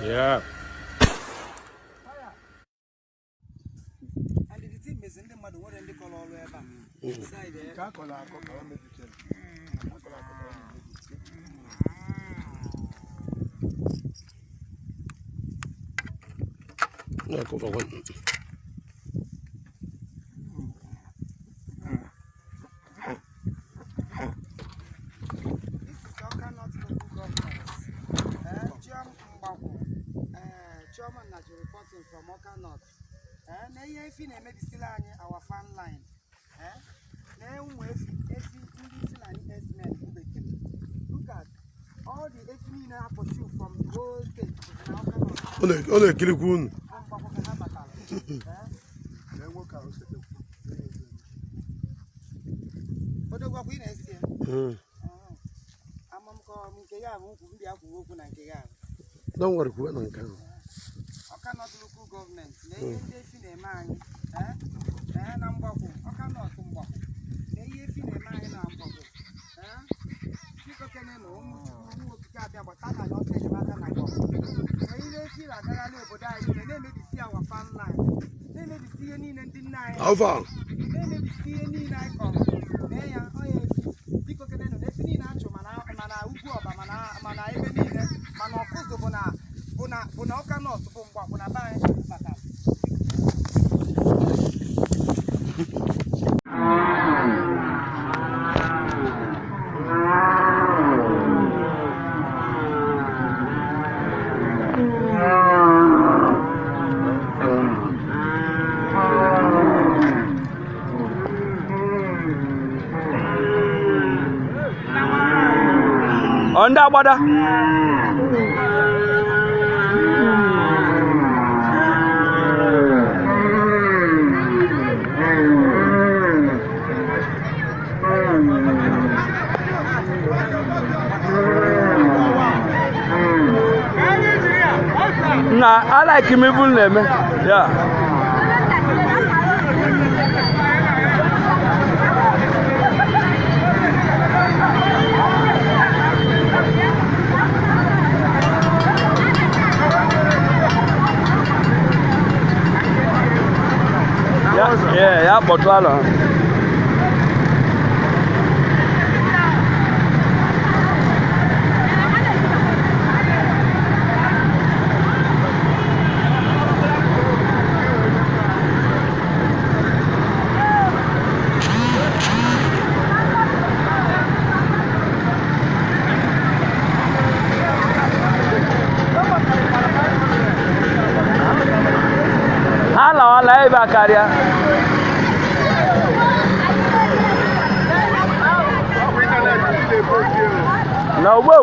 Yeah. And the team is in the mother, what they call all the way inside there. Reporting from Oka North. Now you have seen our fan line. Now we have look at all the ethnic pursue from the whole state. Ole kilikun. Don't worry, we don't count. Cannot local government. They in a man, and I'm bubble. I cannot come back. They in a man and I'm bubble. People can know who got about that. I don't think about that. They feel like I know, but I may see our fan line. They may see any and deny. How far? They may see any night of. They are people can know. They see natural mana, mana, even in it. Man, of course, Buna cannot Buna buy Onda bada. Nah, I like him even name. Yeah. Yeah, but well. Hello, live Akaria. No, where.